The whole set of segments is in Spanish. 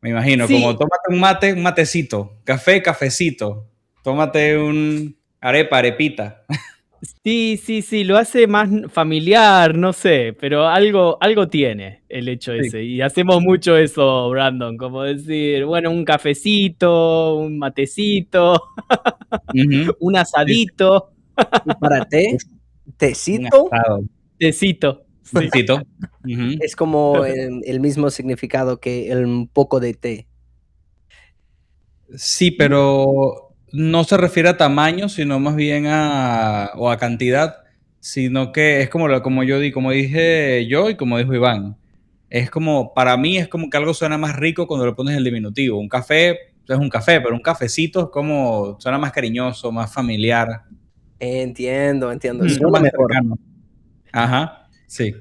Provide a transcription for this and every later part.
Me imagino, como Sí, tómate un mate, un matecito, café, cafecito, tómate un arepa, arepita. sí, sí, sí, lo hace más familiar, no sé, pero algo tiene el hecho Sí. ese. Y hacemos mucho eso, Brandon, como decir, bueno, un cafecito, un matecito, Ujú. un Sí, sí. asadito, Y para té, Uf, un tecito, asado, tecito, sí. tecito. Ujú. es como el mismo significado que el un poco de té. Sí, pero no se refiere a tamaño, sino más bien a cantidad, sino que es como, como dije yo y como dijo Iván. Es como, para mí es como que algo suena más rico cuando lo pones en el diminutivo. Un café es un café, pero un cafecito es como, suena más cariñoso, más familiar, Entiendo, entiendo. Mm, suena Suena más mejor. cercano. Ajá, sí.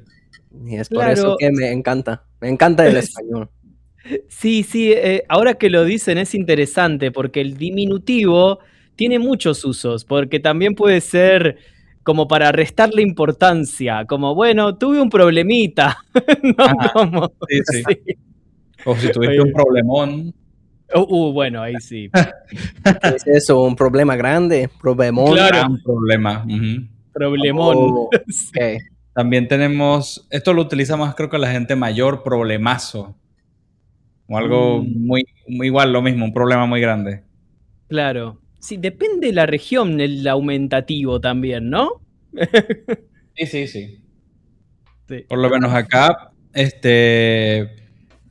Y es por eso claro, que me encanta. Me encanta el español. sí, sí, ahora que lo dicen es interesante porque el diminutivo tiene muchos usos, porque también puede ser como para restarle importancia, como, bueno, tuve un problemita, ¿no? Ajá, Como, sí, sí. sí. O si tuviste un Eh, problemón. bueno, ahí sí. ¿Qué es eso? ¿Un problema grande? ¿Problemón? Claro, Gran problema. Ujú. problemón. Oh, Sí. ok. También tenemos, esto lo utiliza más creo que la gente mayor, problemazo, o algo Mm, muy igual, lo mismo, un problema muy grande. claro. Sí, depende de la región el aumentativo también, ¿no? Sí, sí, sí. Sí. Por lo menos acá,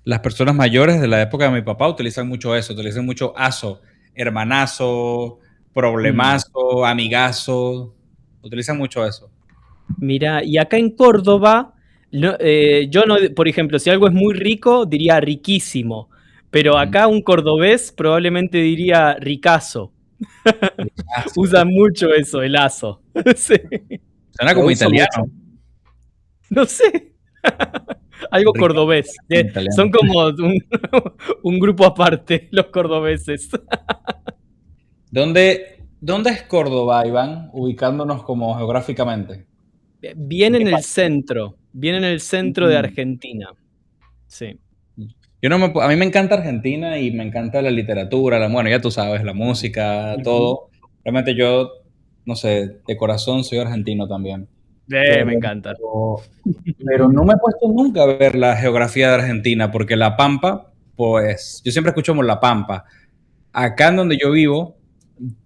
las personas mayores de la época de mi papá utilizan mucho eso, utilizan mucho aso, hermanazo, Mm. problemazo, amigazo, utilizan mucho eso. Mira, y acá en Córdoba, yo no, por ejemplo, si algo es muy rico, diría riquísimo, pero Ujú. acá un cordobés probablemente diría ricazo. Ricazo. Usan mucho eso, el aso. Sí. Suena Lo como uso mucho. italiano. No sé, algo Ricazo cordobés. suena como italiano. Son como un grupo aparte, los cordobeses. ¿Dónde es Córdoba, Iván? Ubicándonos como geográficamente. ¿En Bien qué en el parte? centro, bien en el centro de Mm. Argentina. Sí. Yo no me, pu- A mí me encanta Argentina y me encanta la literatura, bueno, ya tú sabes, la música, Ujú. todo. Realmente yo, no sé, de corazón soy argentino también. Me Pero, encanta. pero no me he puesto nunca a ver la geografía de Argentina, porque La Pampa, pues, yo siempre escucho como La Pampa. Acá en donde yo vivo,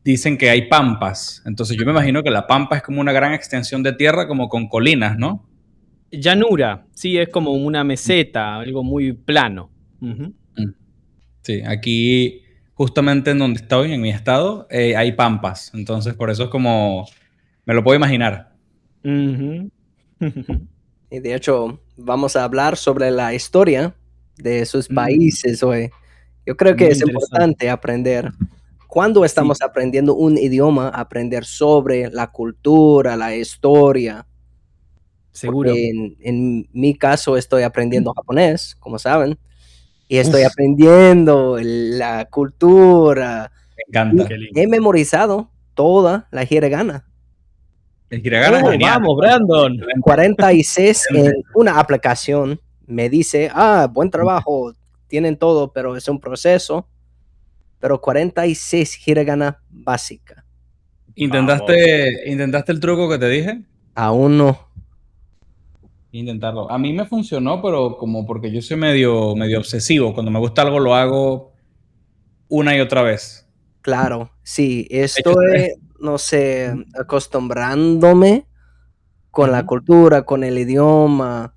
dicen que hay pampas. Entonces yo me imagino que La Pampa es como una gran extensión de tierra, como con colinas, ¿no? Llanura, sí, es como una meseta, algo muy plano. Ujú. Mm. Sí, aquí justamente en donde estoy, en mi estado, hay pampas. Entonces, por eso es como, me lo puedo imaginar. Ujú. Y de hecho, vamos a hablar sobre la historia de sus Mm, países hoy. Yo creo que muy es interesante. importante aprender. Cuando Sí, estamos aprendiendo un idioma, aprender sobre la cultura, la historia, seguro. porque en mi caso estoy aprendiendo japonés, como saben, y estoy Uf, aprendiendo la cultura me y encanta. Qué lindo. he memorizado toda la hiragana. El hiragana es Oh, genial. vamos, Brandon. Excelente. 46 en Excelente. una aplicación me dice, buen trabajo, tienen todo, pero es un proceso, pero 46 hiragana básica. Vamos. ¿Intentaste el truco que te dije? Aún no, Intentarlo. A mí me funcionó, pero como porque yo soy medio obsesivo. Cuando me gusta algo, lo hago una y otra vez. claro, sí, De hecho, estoy, no sé, acostumbrándome con la ujú. cultura, con el idioma,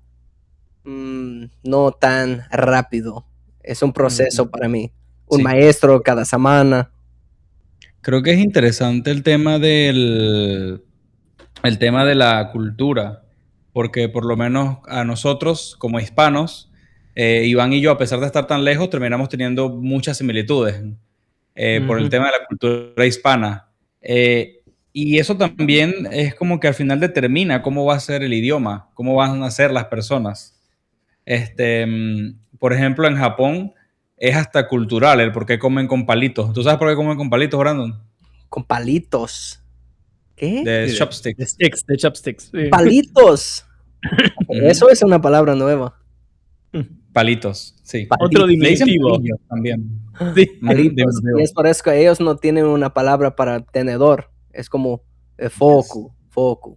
no tan rápido. Es un proceso Ujú. para mí. Un Sí. maestro cada semana. Creo que es interesante el tema de la cultura, porque por lo menos a nosotros como hispanos, Iván y yo, a pesar de estar tan lejos, terminamos teniendo muchas similitudes por el Ujú. tema de la cultura hispana. Eh, y eso también es como que al final determina cómo va a ser el idioma, cómo van a ser las personas. Por ejemplo, en Japón es hasta cultural el por qué comen con palitos. ¿Tú sabes por qué comen con palitos, Brandon? Con palitos. ¿Qué? De Sí, de chopsticks. sticks, de chopsticks. Sí. Palitos. Ujú. Eso es una palabra nueva. Palitos, sí. Otro Le dicen diminutivo. palillos también. Sí. Palitos. Y es por eso que ellos no tienen una palabra para tenedor. Es como foco.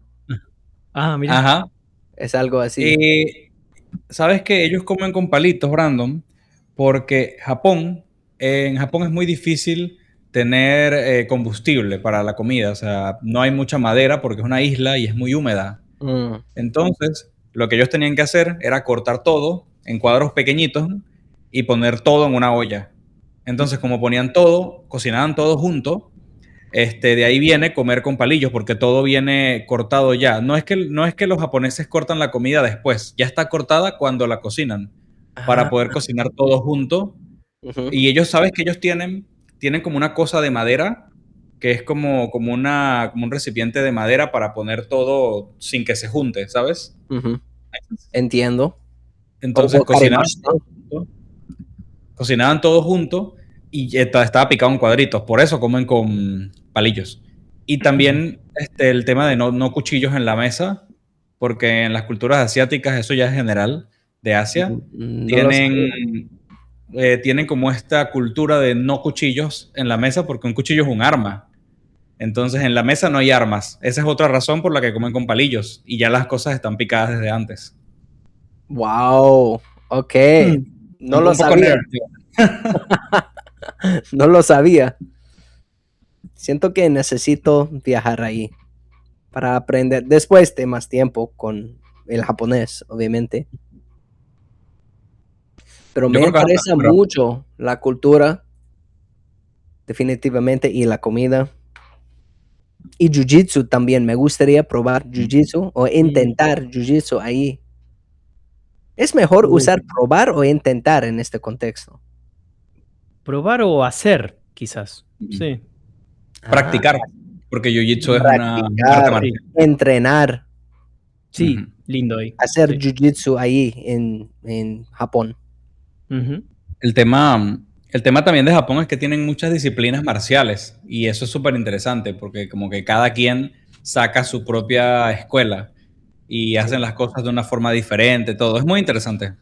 Ah, mira. Ajá. Es algo así. ¿Sabes que ellos comen con palitos, Brandon? Porque en Japón es muy difícil tener combustible para la comida. O sea, no hay mucha madera porque es una isla y es muy húmeda. Entonces, lo que ellos tenían que hacer era cortar todo en cuadros pequeñitos y poner todo en una olla. Entonces, como ponían todo, cocinaban todo junto, de ahí viene comer con palillos, porque todo viene cortado ya. No es que los japoneses cortan la comida después, ya está cortada cuando la cocinan, para poder cocinar todo junto. Ujú. Y ellos, ¿sabes que ellos tienen como una cosa de madera, que es como un recipiente de madera para poner todo sin que se junte, ¿sabes? Ujú. Entiendo. Entonces Como karimasu, cocinaban todo junto y estaba picado en cuadritos, por eso comen con palillos. Y también el tema de no cuchillos en la mesa, porque en las culturas asiáticas, eso ya es general, de Asia, No lo sabía. tienen como esta cultura de no cuchillos en la mesa, porque un cuchillo es un arma. Entonces en la mesa no hay armas. Esa es otra razón por la que comen con palillos, y ya las cosas están picadas desde antes. Wow. Ok. No lo Un poco sabía. nerd, tío. No lo sabía. Siento que necesito viajar ahí para aprender después de más tiempo con el japonés, obviamente. Pero Yo me creo que vas a interesa estar, mucho la cultura, definitivamente, y la comida. Y jiu-jitsu también. Me gustaría probar jiu-jitsu o intentar jiu-jitsu ahí. ¿Es mejor usar probar o intentar en este contexto? Probar o hacer, quizás. Sí. practicar, porque jiu-jitsu es un arte Practicar, marcial. entrenar, Sí, Ujú. lindo ahí. hacer Sí. jiu-jitsu ahí en Japón. Ujú. El tema también de Japón es que tienen muchas disciplinas marciales y eso es súper interesante porque como que cada quien saca su propia escuela y hacen las cosas de una forma diferente, todo. Es muy interesante.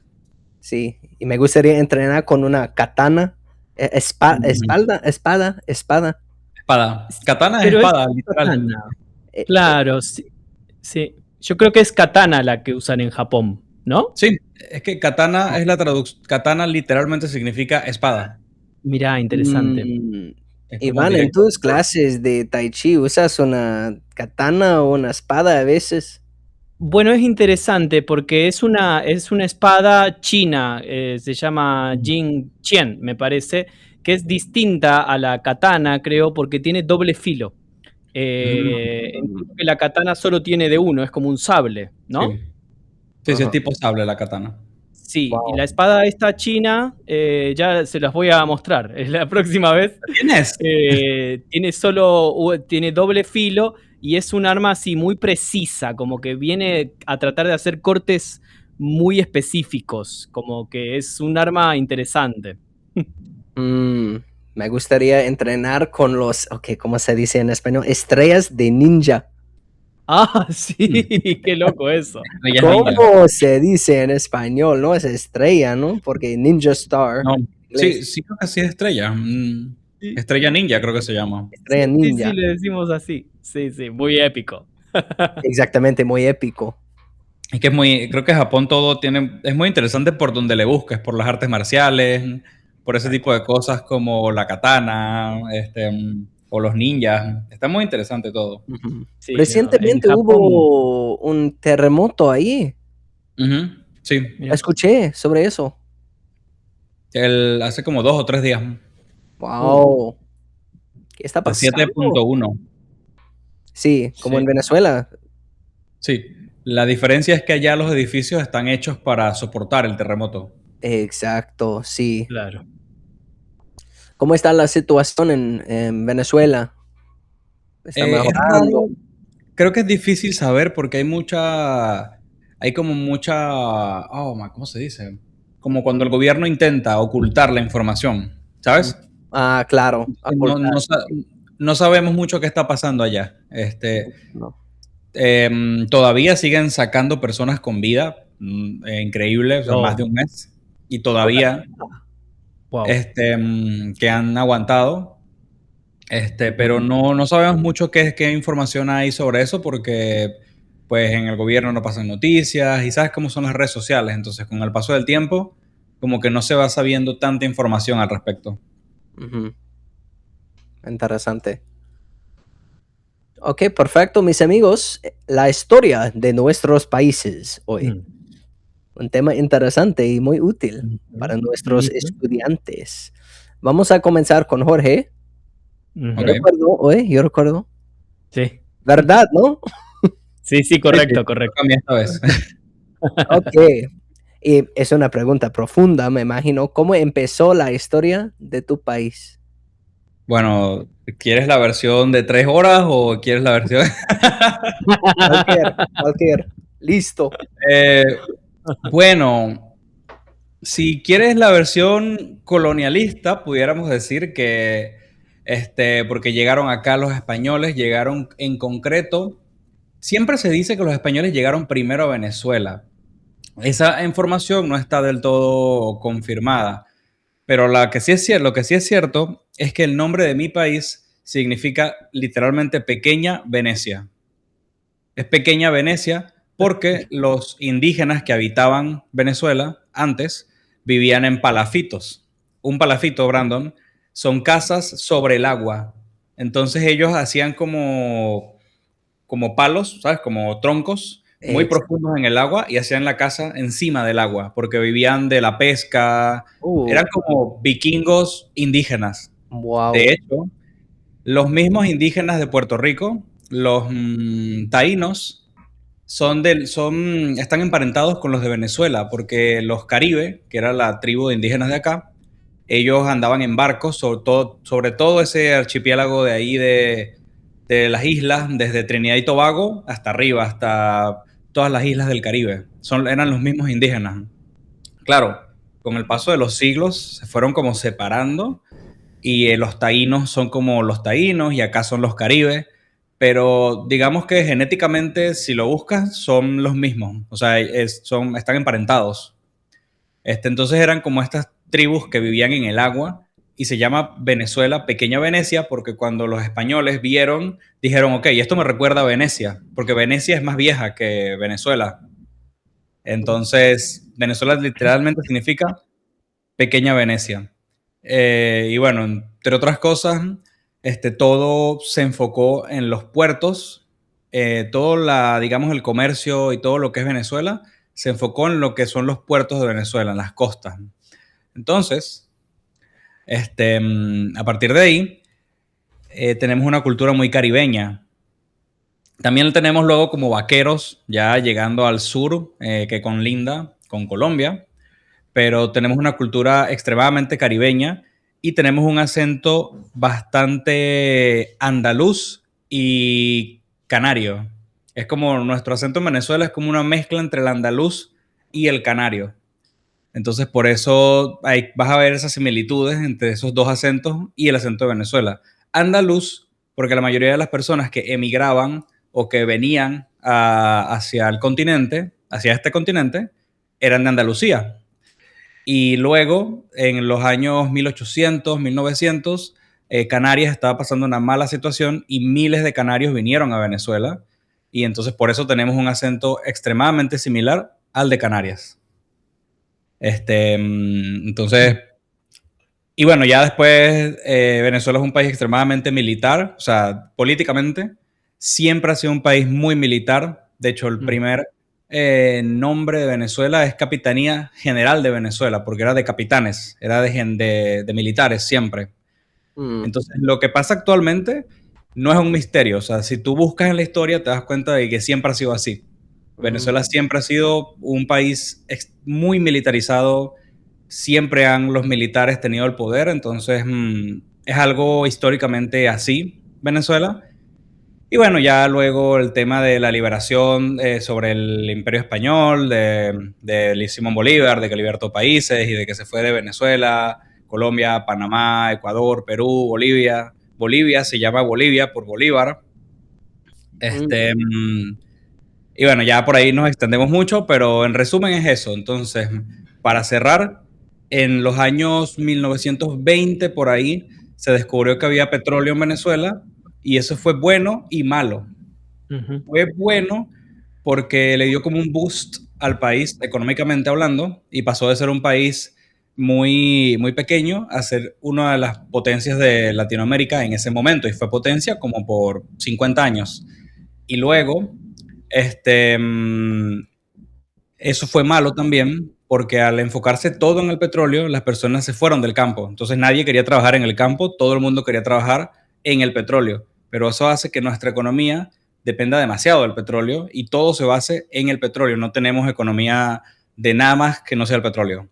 Sí, y me gustaría entrenar con una katana, espada. Espada. Katana es Pero es espada, literal. katana. Eh, Claro, sí, sí. Yo creo que es katana la que usan en Japón, ¿no? Sí, es que katana es la traducción. Katana literalmente significa espada. Mirá, interesante. Es como Iván, en directo. tus clases de Tai Chi, ¿usas una katana o una espada a veces? Bueno, es interesante porque es una espada china, se llama Jing Qian, me parece, que es distinta a la katana, creo, porque tiene doble filo. Entiendo que la katana solo tiene de uno, es como un sable, ¿no? Sí. Sí, es Ajá. tipo sable la katana. Sí, y Wow. la espada esta china, ya se las voy a mostrar la próxima vez. ¿Tienes? Tiene doble filo y es un arma así muy precisa, como que viene a tratar de hacer cortes muy específicos, como que es un arma interesante. Me gustaría entrenar con los, ¿cómo se dice en español? Estrellas de ninja. Ah, sí, qué loco eso. Ella es ninja. ¿Cómo se dice en español? No es estrella, ¿no? Porque Ninja Star. No. en Sí, inglés, sí creo que sí es estrella. Sí, Estrella ninja creo que se llama. Estrella sí, ninja. le decimos así. Sí, sí, muy épico. Exactamente, muy épico. Es que creo que Japón todo es muy interesante por donde le busques, por las artes marciales, por ese tipo de cosas como la katana, o los ninjas. Está muy interesante todo. Ujú. Sí, no, en Recientemente Japón, hubo un terremoto ahí. Ujú, sí, mira. Escuché sobre eso. hace como 2 o 3 días, Wow. ¿Qué está de pasando? 7.1. Sí, como en Sí. Venezuela. Sí, la diferencia es que allá los edificios están hechos para soportar el terremoto. Exacto, sí. Claro. ¿Cómo está la situación en Venezuela? ¿Está Es mejorando? raro, creo que es difícil saber porque hay como mucha, ¿cómo se dice? Como cuando el gobierno intenta ocultar la información, ¿sabes? Ah, claro. No, Ocultar, no sabemos mucho qué está pasando allá. no. Todavía siguen sacando personas con vida, increíble, o sea, más de No. un mes. y todavía Wow. que han aguantado. Pero no sabemos mucho qué información hay sobre eso porque pues en el gobierno no pasan noticias y sabes cómo son las redes sociales. Entonces, con el paso del tiempo, como que no se va sabiendo tanta información al respecto. Ujú. Interesante. Ok, perfecto, mis amigos. La historia de nuestros países hoy. Un tema interesante y muy útil para nuestros estudiantes. Vamos a comenzar con Jorge. Ok. Yo recuerdo. Sí. ¿Verdad, no? Sí, Sí, correcto. toca a mí esta vez. Ok. Y es una pregunta profunda, me imagino. ¿Cómo empezó la historia de tu país? Bueno, ¿quieres la versión de 3 horas o quieres la versión? Cualquier. Listo. Eh, bueno, si quieres la versión colonialista, pudiéramos decir que, porque llegaron acá los españoles, llegaron en concreto, siempre se dice que los españoles llegaron primero a Venezuela. Esa información no está del todo confirmada, pero lo que sí es cierto es que el nombre de mi país significa literalmente pequeña Venecia. Es pequeña Venecia porque los indígenas que habitaban Venezuela antes vivían en palafitos. Un palafito, Brandon, son casas sobre el agua. Entonces ellos hacían como palos, ¿sabes? Como troncos muy Ex- profundos en el agua y hacían la casa encima del agua porque vivían de la pesca. Eran como vikingos indígenas. De wow. hecho, los mismos indígenas de Puerto Rico, los taínos, están emparentados con los de Venezuela, porque los Caribe, que era la tribu de indígenas de acá, ellos andaban en barcos sobre todo ese archipiélago de ahí de las islas, desde Trinidad y Tobago hasta arriba, hasta todas las islas del Caribe. Eran los mismos indígenas. Claro, con el paso de los siglos se fueron como separando y los taínos son como los taínos y acá son los caribes, pero digamos que genéticamente, si lo buscas, son los mismos, o sea, están emparentados. Entonces eran como estas tribus que vivían en el agua y se llama Venezuela, Pequeña Venecia, porque cuando los españoles vieron, dijeron, ok, esto me recuerda a Venecia, porque Venecia es más vieja que Venezuela. Entonces, Venezuela literalmente significa Pequeña Venecia. Y bueno, entre otras cosas, todo se enfocó en los puertos, digamos, el comercio y todo lo que es Venezuela, se enfocó en lo que son los puertos de Venezuela, en las costas. Entonces, a partir de ahí, tenemos una cultura muy caribeña. También tenemos luego como vaqueros, ya llegando al sur, que conlinda con Colombia, pero tenemos una cultura extremadamente caribeña y tenemos un acento bastante andaluz y canario. Es como nuestro acento en Venezuela es como una mezcla entre el andaluz y el canario. Entonces, por eso vas a ver esas similitudes entre esos dos acentos y el acento de Venezuela. Andaluz, porque la mayoría de las personas que emigraban o que venían hacia el continente, hacia este continente, eran de Andalucía. Y luego, en los años 1800, 1900, Canarias estaba pasando una mala situación y miles de canarios vinieron a Venezuela. Y entonces por eso tenemos un acento extremadamente similar al de Canarias. Entonces, y bueno, ya después Venezuela es un país extremadamente militar, o sea, políticamente siempre ha sido un país muy militar. De hecho, el primer nombre de Venezuela es Capitanía General de Venezuela, porque era de capitanes, era de militares siempre. Entonces, lo que pasa actualmente no es un misterio, o sea, si tú buscas en la historia te das cuenta de que siempre ha sido así. Venezuela siempre ha sido un país muy militarizado, siempre han los militares tenido el poder, entonces es algo históricamente así, Venezuela. Y bueno, ya luego el tema de la liberación sobre el Imperio Español, de Simón Bolívar, de que libertó países y de que se fue de Venezuela, Colombia, Panamá, Ecuador, Perú, Bolivia. Bolivia se llama Bolivia por Bolívar. Y bueno, ya por ahí nos extendemos mucho, pero en resumen es eso. Entonces, para cerrar, en los años 1920 por ahí se descubrió que había petróleo en Venezuela y eso fue bueno y malo. Fue bueno porque le dio como un boost al país económicamente hablando y pasó de ser un país muy, muy pequeño a ser una de las potencias de Latinoamérica en ese momento y fue potencia como por 50 años. Y luego, este, eso fue malo también porque al enfocarse todo en el petróleo, las personas se fueron del campo. Entonces nadie quería trabajar en el campo, todo el mundo quería trabajar en el petróleo. Pero eso hace que nuestra economía dependa demasiado del petróleo y todo se base en el petróleo. No tenemos economía de nada más que no sea el petróleo.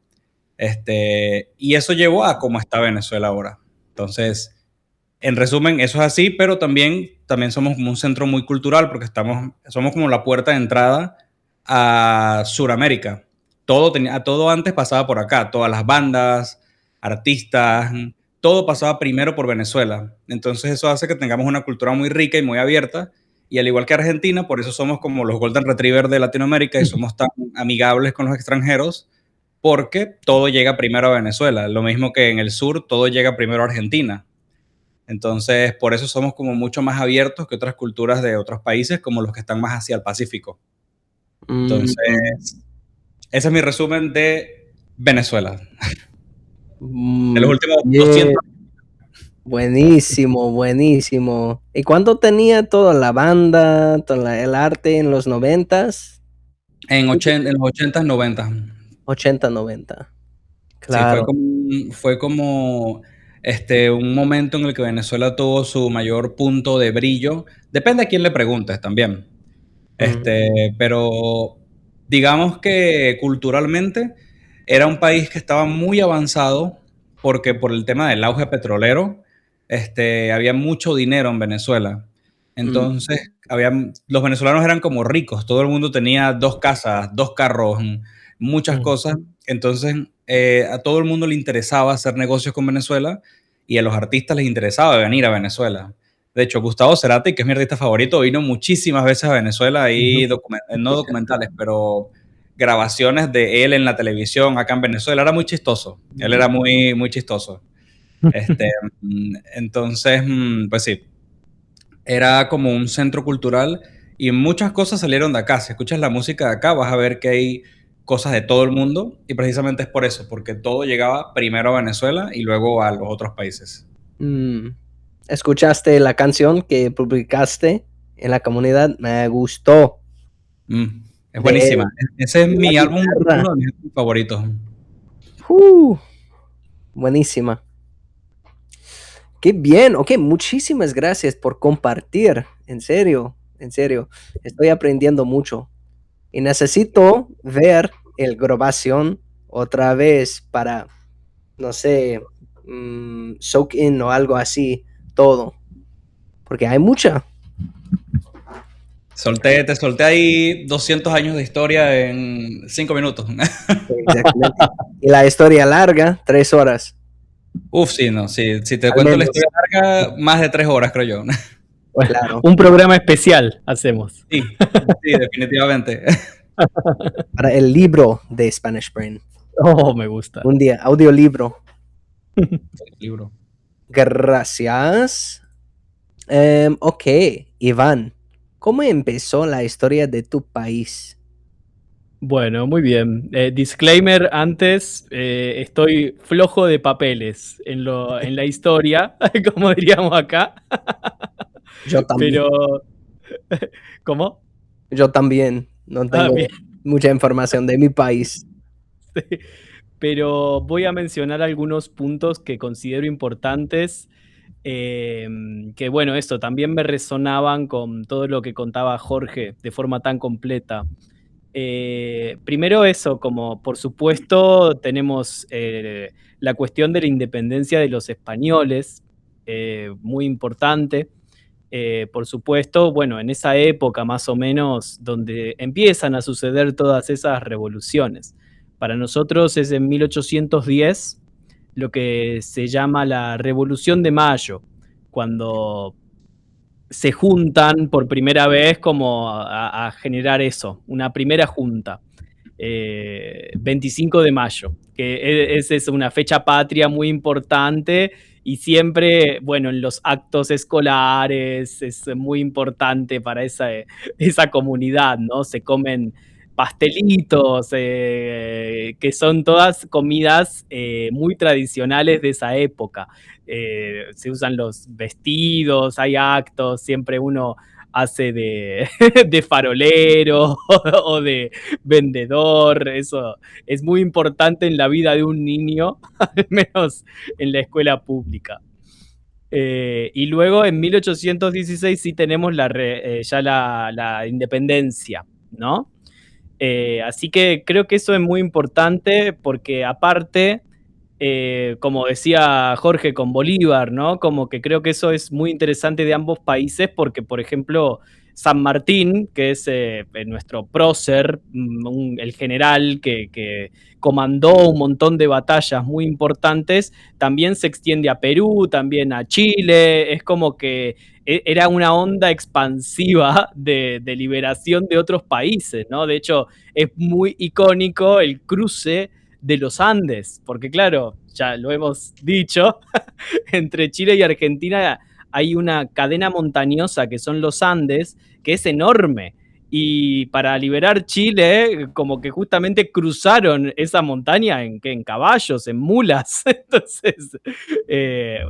Y eso llevó a cómo está Venezuela ahora. Entonces, en resumen, eso es así, pero también somos como un centro muy cultural porque somos como la puerta de entrada a Sudamérica. Todo antes pasaba por acá, todas las bandas, artistas, todo pasaba primero por Venezuela. Entonces eso hace que tengamos una cultura muy rica y muy abierta. Y al igual que Argentina, por eso somos como los Golden Retriever de Latinoamérica y somos tan amigables con los extranjeros, porque todo llega primero a Venezuela. Lo mismo que en el sur, todo llega primero a Argentina. Entonces, por eso somos como mucho más abiertos que otras culturas de otros países, como los que están más hacia el Pacífico. Entonces, ese es mi resumen de Venezuela. De los últimos 200 años. Buenísimo, buenísimo. ¿Y cuándo tenía toda la banda, el arte en los 90s? En los 80s, 90. 80, 90. Claro. Sí, fue como un momento en el que Venezuela tuvo su mayor punto de brillo. Depende a quién le preguntes también. Pero digamos que culturalmente era un país que estaba muy avanzado porque por el tema del auge petrolero, había mucho dinero en Venezuela. Entonces, los venezolanos eran como ricos, todo el mundo tenía 2 casas, 2 carros, muchas cosas. Entonces, a todo el mundo le interesaba hacer negocios con Venezuela y a los artistas les interesaba venir a Venezuela. De hecho, Gustavo Cerati, que es mi artista favorito, vino muchísimas veces a Venezuela y no documentales, pero grabaciones de él en la televisión acá en Venezuela. Era muy chistoso. Él era muy, muy chistoso. Entonces, pues sí, era como un centro cultural y muchas cosas salieron de acá. Si escuchas la música de acá, vas a ver que hay cosas de todo el mundo y precisamente es por eso, porque todo llegaba primero a Venezuela y luego a los otros países. ¿Escuchaste la canción que publicaste en la comunidad? Me gustó. Es buenísima. Ese es mi álbum, uno de mis favoritos. Buenísima. Qué bien. Ok, muchísimas gracias por compartir. En serio, estoy aprendiendo mucho. Y necesito ver el grabación otra vez para, no sé, soak in o algo así, todo. Porque hay mucha. Te solté ahí 200 años de historia en 5 minutos. Exactamente. Y la historia larga, 3 horas. Sí, no, sí. Si te cuento la historia larga, más de 3 horas, creo yo. Claro. Un programa especial hacemos. Sí, definitivamente. Para el libro de Spanish Brain. Oh, me gusta. Un día, audiolibro. Libro. Gracias. Ok, Iván, ¿cómo empezó la historia de tu país? Bueno, muy bien. Disclaimer antes, estoy flojo de papeles en la historia, como diríamos acá. Yo también. Pero, ¿cómo? Yo también. No tengo mucha información de mi país. Sí. Pero voy a mencionar algunos puntos que considero importantes, que bueno, esto también me resonaban con todo lo que contaba Jorge de forma tan completa. Primero eso, como por supuesto tenemos la cuestión de la independencia de los españoles, muy importante. Por supuesto, bueno, en esa época más o menos donde empiezan a suceder todas esas revoluciones. Para nosotros es en 1810 lo que se llama la Revolución de Mayo, cuando se juntan por primera vez como a generar eso, una primera junta. 25 de mayo, que es una fecha patria muy importante y siempre, bueno, en los actos escolares es muy importante para esa comunidad, ¿no? Se comen pastelitos, que son todas comidas muy tradicionales de esa época. Se usan los vestidos, hay actos, siempre uno hace de farolero o de vendedor. Eso es muy importante en la vida de un niño, al menos en la escuela pública. Y luego en 1816 sí tenemos ya la independencia, ¿no? Así que creo que eso es muy importante porque aparte, como decía Jorge con Bolívar, ¿no? Como que creo que eso es muy interesante de ambos países porque, por ejemplo, San Martín, que es nuestro prócer, el general que comandó un montón de batallas muy importantes, también se extiende a Perú, también a Chile. Es como que era una onda expansiva de liberación de otros países, ¿no? De hecho, es muy icónico el cruce de los Andes, porque claro, ya lo hemos dicho, entre Chile y Argentina hay una cadena montañosa que son los Andes, que es enorme. Y para liberar Chile, como que justamente cruzaron esa montaña en caballos, en mulas. Entonces,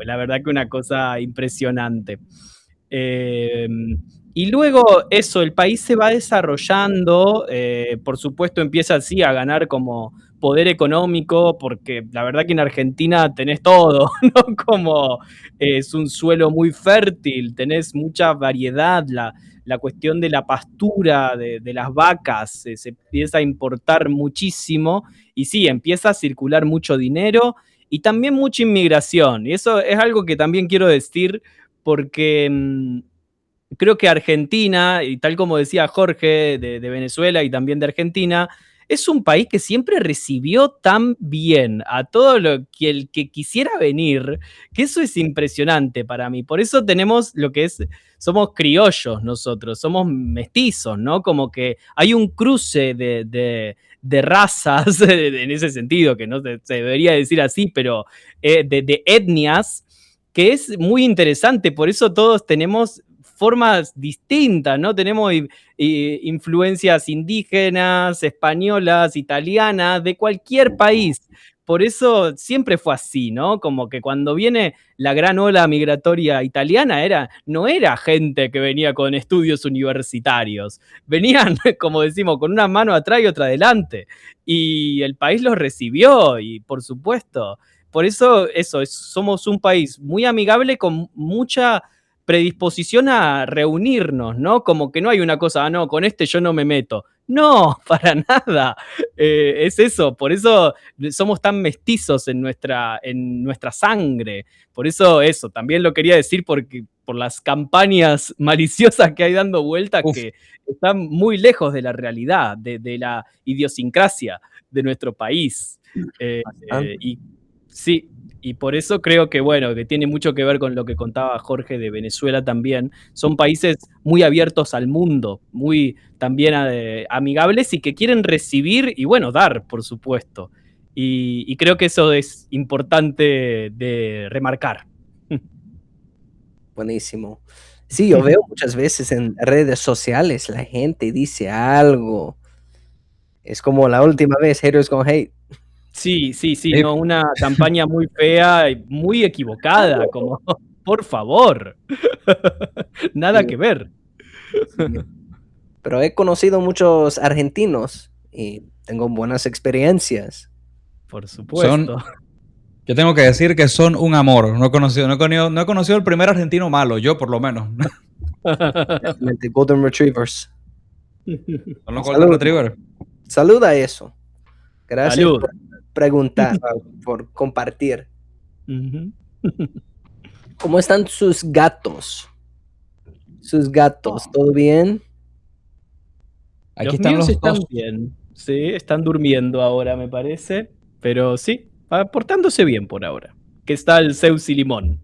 la verdad que una cosa impresionante. Y luego eso, el país se va desarrollando, por supuesto empieza así a ganar como poder económico, porque la verdad que en Argentina tenés todo, ¿no? Como es un suelo muy fértil, tenés mucha variedad, la cuestión de la pastura, de las vacas, se empieza a importar muchísimo, y sí, empieza a circular mucho dinero y también mucha inmigración, y eso es algo que también quiero decir, porque creo que Argentina, y tal como decía Jorge, de Venezuela y también de Argentina, es un país que siempre recibió tan bien a todo el que quisiera venir, que eso es impresionante para mí. Por eso tenemos lo que es, somos criollos nosotros, somos mestizos, ¿no? Como que hay un cruce de razas, en ese sentido, que no se debería decir así, pero de etnias, que es muy interesante. Por eso todos tenemos formas distintas, ¿no? Tenemos influencias indígenas, españolas, italianas, de cualquier país. Por eso siempre fue así, ¿no? Como que cuando viene la gran ola migratoria italiana, no era gente que venía con estudios universitarios. Venían, como decimos, con una mano atrás y otra adelante. Y el país los recibió, y por supuesto. Por eso, somos un país muy amigable con mucha predisposición a reunirnos, ¿no? Como que no hay una cosa, no, con este yo no me meto. No, para nada. Es eso, por eso somos tan mestizos en nuestra sangre. Por eso, también lo quería decir porque por las campañas maliciosas que hay dando vueltas que están muy lejos de la realidad, de la idiosincrasia de nuestro país. Y sí, y por eso creo que, bueno, que tiene mucho que ver con lo que contaba Jorge de Venezuela también. Son países muy abiertos al mundo, muy también amigables y que quieren recibir y, bueno, dar, por supuesto. Y creo que eso es importante de remarcar. Buenísimo. Sí, yo veo muchas veces en redes sociales la gente dice algo. Es como la última vez, haters gonna hate. Sí, no, una campaña muy fea y muy equivocada, como, por favor, nada que ver. Sí. Pero he conocido muchos argentinos y tengo buenas experiencias. Por supuesto. Yo tengo que decir que son un amor. No he conocido el primer argentino malo, yo por lo menos. Golden Retrievers. Son los Golden Retrievers. Saluda a eso. Gracias Salud. por preguntar, por compartir. ¿Cómo están sus gatos? ¿Todo bien? Aquí los están míos están bien. Sí, están durmiendo ahora, me parece. Pero sí, portándose bien por ahora. ¿Qué está el Zeus y Limón?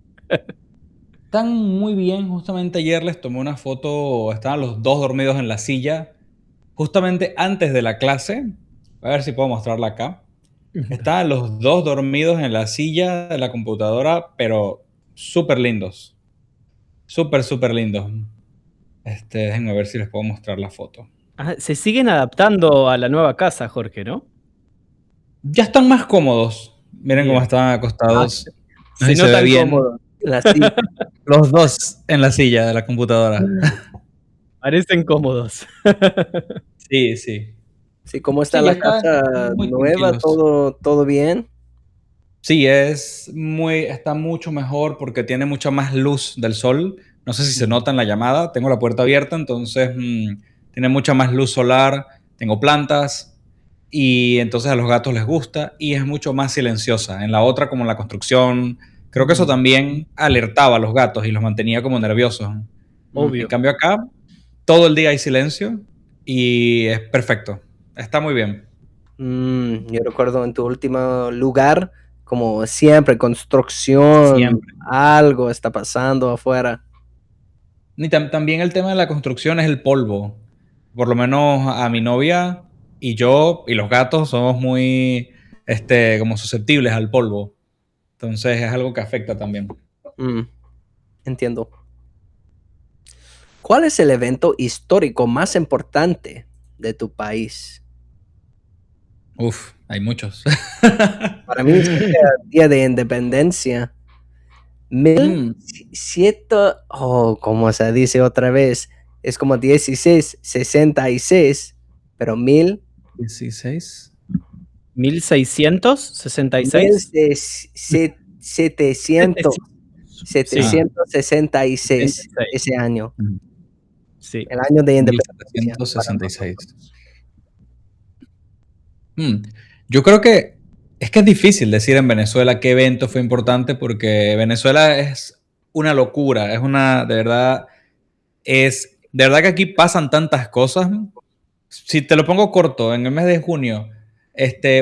Están muy bien. Justamente ayer les tomé una foto. Estaban los dos dormidos en la silla. Justamente antes de la clase. A ver si puedo mostrarla acá. Están los dos dormidos en la silla de la computadora, pero súper lindos. Súper, súper lindos. Déjenme ver si les puedo mostrar la foto. Ah, se siguen adaptando a la nueva casa, Jorge, ¿no? Ya están más cómodos. Miren cómo Bien. están acostados. No sé Se si se ve notan bien. cómodos. La silla. Los dos en la silla de la computadora. Parecen cómodos. Sí, sí. Sí, ¿cómo está Sí, ya la están casa muy nueva? tranquilos. ¿Todo bien? Sí, está mucho mejor porque tiene mucha más luz del sol. No sé si se nota en la llamada. Tengo la puerta abierta, entonces tiene mucha más luz solar. Tengo plantas y entonces a los gatos les gusta y es mucho más silenciosa. En la otra, como en la construcción, creo que eso también alertaba a los gatos y los mantenía como nerviosos. En Obvio. cambio acá, todo el día hay silencio y es perfecto. Está muy bien. Yo recuerdo en tu último lugar, como siempre, construcción, Siempre. algo está pasando afuera. Y también el tema de la construcción es el polvo. Por lo menos a mi novia y yo y los gatos somos muy como susceptibles al polvo. Entonces es algo que afecta también. Mm, entiendo. ¿Cuál es el evento histórico más importante de tu país? Uf, hay muchos. Para mí sería el Día de Independencia. Mm, 17, ¿cómo se dice otra vez? Es como 1666, pero 16. 1666. 1700, Sí, 766 66. ese año, Sí. el año de independencia. 1766. Yo creo que es difícil decir en Venezuela qué evento fue importante porque Venezuela es una locura, de verdad que aquí pasan tantas cosas. Si te lo pongo corto, en el mes de junio,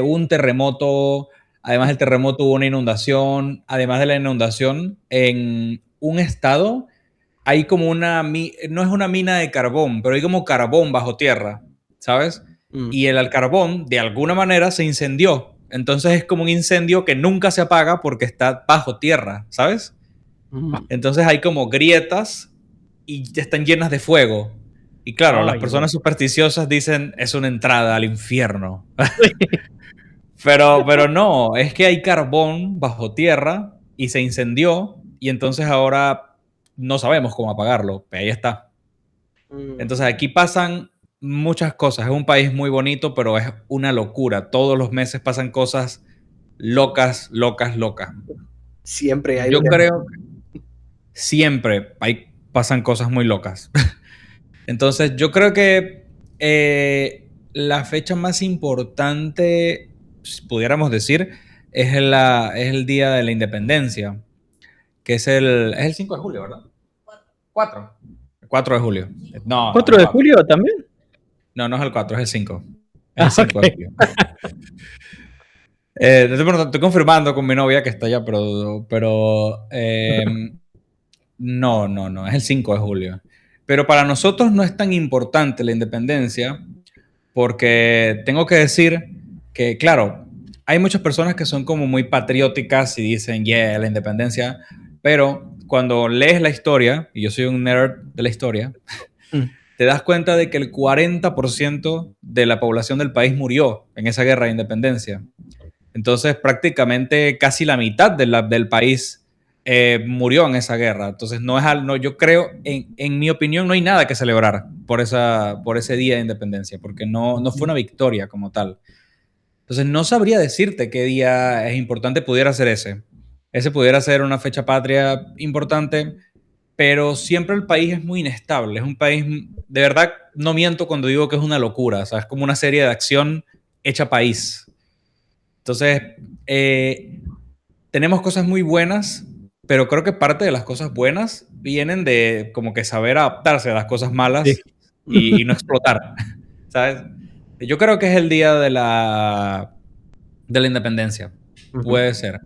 hubo un terremoto, además del terremoto hubo una inundación, además de la inundación, en un estado hay como no es una mina de carbón, pero hay como carbón bajo tierra, ¿sabes? Mm, Y el carbón, de alguna manera, se incendió. Entonces es como un incendio que nunca se apaga porque está bajo tierra, ¿sabes? mm. Entonces hay como grietas y están llenas de fuego. Y claro, las Ay, personas no. supersticiosas dicen es una entrada al infierno. Pero no, es que hay carbón bajo tierra y se incendió y entonces ahora no sabemos cómo apagarlo. Pero ahí está. Mm. Entonces aquí pasan muchas cosas. Es un país muy bonito, pero es una locura. Todos los meses pasan cosas locas, locas, locas. Siempre hay Yo una. creo que siempre pasan cosas muy locas. Entonces yo creo que la fecha más importante, si pudiéramos decir, es el Día de la Independencia, que es el 5 de julio, ¿verdad? 4. El 4 de julio. No, no es el ¿4 de 4. julio también? No, no es el 4, es el 5. Es Ah, el 5 de ok. julio. Estoy confirmando con mi novia que está allá, pero no, no, no, es el 5 de julio. Pero para nosotros no es tan importante la independencia porque tengo que decir que, claro, hay muchas personas que son como muy patrióticas y dicen, yeah, la independencia, pero cuando lees la historia, y yo soy un nerd de la historia, Mm. te das cuenta de que el 40% de la población del país murió en esa guerra de independencia. Entonces, prácticamente casi la mitad del país murió en esa guerra. Entonces, yo creo, en mi opinión, no hay nada que celebrar por ese día de independencia, porque no fue una victoria como tal. Entonces, no sabría decirte qué día es importante, pudiera ser ese. Ese pudiera ser una fecha patria importante, pero siempre el país es muy inestable. Es un país, de verdad, no miento cuando digo que es una locura. O sea, es como una serie de acción hecha país. Entonces, tenemos cosas muy buenas, pero creo que parte de las cosas buenas vienen de como que saber adaptarse a las cosas Sí. malas y no explotar, ¿sabes? Yo creo que es el día de la independencia, Ujú. puede ser.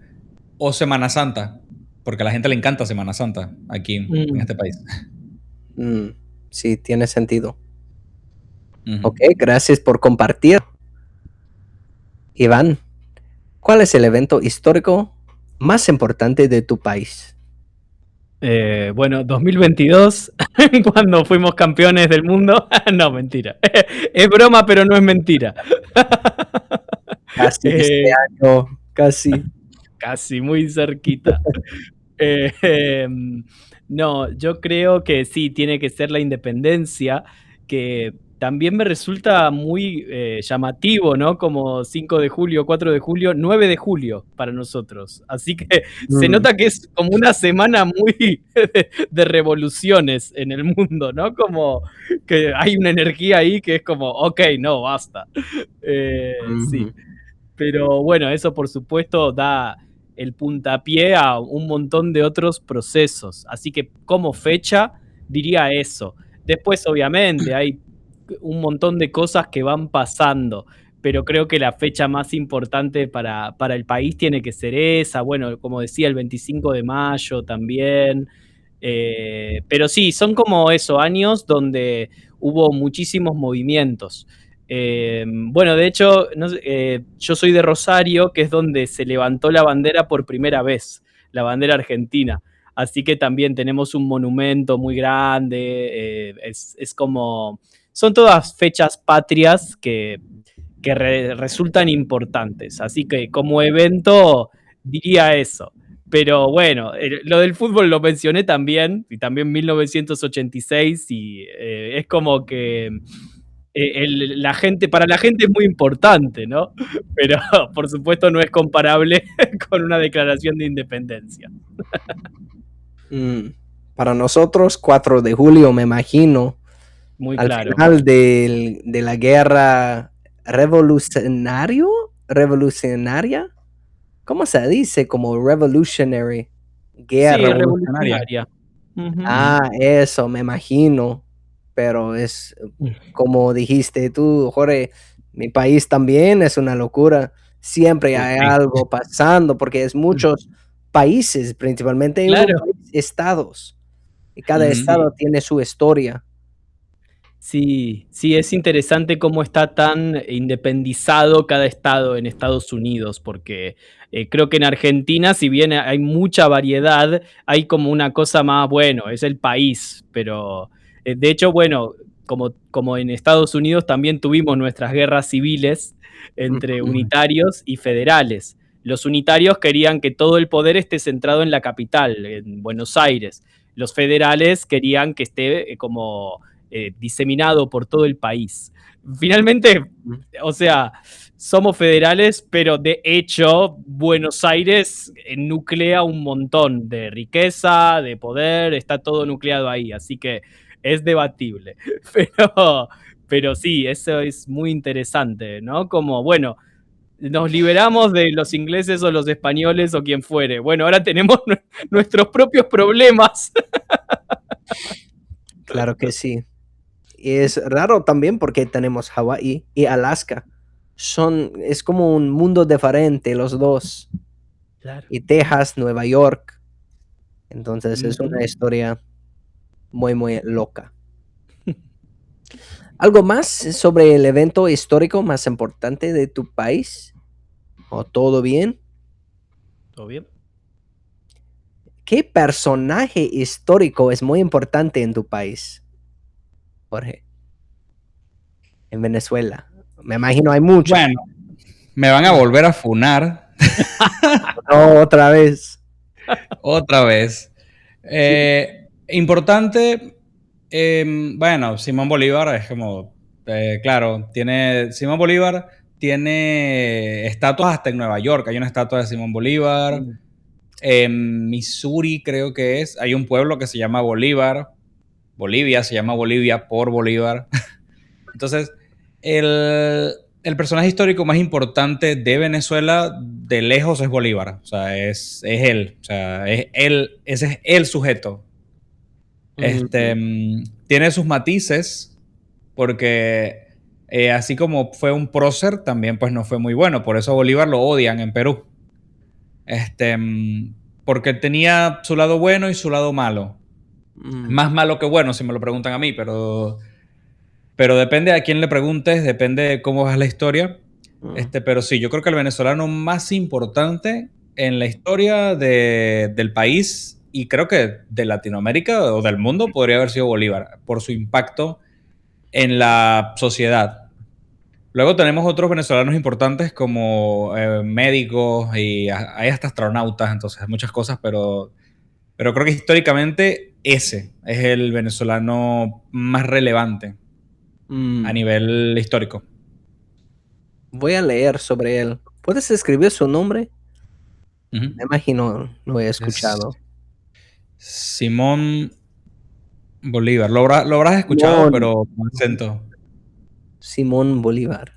O Semana Santa, porque a la gente le encanta Semana Santa aquí en Mm. este país. Sí, tiene sentido. Ujú. Ok, gracias por compartir. Iván, ¿cuál es el evento histórico más importante de tu país? Bueno, 2022, cuando fuimos campeones del mundo. No, mentira. Es broma, pero no es mentira. Casi este Eh, año, casi. Casi, muy cerquita. Eh, em, no, yo creo que sí, tiene que ser la independencia, que también me resulta muy llamativo, ¿no? Como 5 de julio, 4 de julio, 9 de julio para nosotros. Así que se Mm, nota que es como una semana muy de revoluciones en el mundo, ¿no? Como que hay una energía ahí que es como, ok, no, basta. Sí. ujú. Pero bueno, eso por supuesto da el puntapié a un montón de otros procesos. Así que como fecha diría eso. Después obviamente hay un montón de cosas que van pasando, pero creo que la fecha más importante para el país tiene que ser esa. Bueno, como decía, el 25 de mayo también. Pero sí, son como esos años donde hubo muchísimos movimientos. Bueno, de hecho, no sé, yo soy de Rosario, que es donde se levantó la bandera por primera vez, la bandera argentina. Así que también tenemos un monumento muy grande. Es como. Son todas fechas patrias que resultan importantes. Así que como evento diría eso. Pero bueno, lo del fútbol lo mencioné también, y también 1986, y es como que la gente, para la gente es muy importante, ¿no? Pero por supuesto no es comparable con una declaración de independencia. Mm. Para nosotros, 4 de julio, me imagino, Muy al claro. final de la guerra revolucionaria, ¿cómo se dice? Como revolutionary, Sí, guerra. Revolucionaria. revolucionaria. Ujú. Ujú. Eso, me imagino, pero es como dijiste tú, Jorge, mi país también es una locura. Siempre hay Sí. algo pasando porque es muchos países, principalmente en un Claro. país, estados, y cada Ujú. Sí. estado tiene su historia. Sí, sí, es interesante cómo está tan independizado cada estado en Estados Unidos, porque creo que en Argentina, si bien hay mucha variedad, hay como una cosa más, bueno, es el país, pero de hecho, bueno, como en Estados Unidos también tuvimos nuestras guerras civiles entre Ujú. unitarios y federales. Los unitarios querían que todo el poder esté centrado en la capital, en Buenos Aires. Los federales querían que esté como diseminado por todo el país. Finalmente, o sea, somos federales, pero de hecho Buenos Aires nuclea un montón de riqueza, de poder, está todo nucleado ahí, así que es debatible. Pero sí, eso es muy interesante, ¿no? Como, bueno, nos liberamos de los ingleses o los españoles o quien fuere. Bueno, ahora tenemos nuestros propios problemas. Claro que sí. Y es raro también porque tenemos Hawái y Alaska. Es como un mundo diferente los dos. Claro. Y Texas, Nueva York. Entonces es Ujú. una historia muy, muy loca. ¿Algo más sobre el evento histórico más importante de tu país? ¿O todo bien? ¿Todo bien? ¿Qué personaje histórico es muy importante en tu país, Jorge? En Venezuela. Me imagino hay muchos. Bueno, me van a volver a funar No, otra vez. otra vez. Sí. Importante, bueno, Simón Bolívar es como, claro, Simón Bolívar tiene estatuas hasta en Nueva York. Hay una estatua de Simón Bolívar. Mm. En Missouri creo que hay un pueblo que se llama Bolívar. Bolivia se llama Bolivia por Bolívar. Entonces, el personaje histórico más importante de Venezuela de lejos es Bolívar. O sea, es él. O sea, ese es el sujeto. Mm, Tiene sus matices porque así como fue un prócer, también pues no fue muy bueno. Por eso a Bolívar lo odian en Perú. Porque tenía su lado bueno y su lado malo. mm, Más malo que bueno, si me lo preguntan a mí, pero depende a quién le preguntes, depende de cómo es la historia. Pero sí, yo creo que el venezolano más importante en la historia del país y creo que de Latinoamérica o del mundo podría haber sido Bolívar por su impacto en la sociedad. Luego tenemos otros venezolanos importantes como médicos y hay hasta astronautas, entonces muchas cosas, pero creo que históricamente ese es el venezolano más relevante a nivel histórico. Voy a leer sobre él. ¿Puedes escribir su nombre? Ujú. Me imagino, lo he Es escuchado. Simón Bolívar. Lo habrás escuchado, Simón. pero con acento. Simón Bolívar.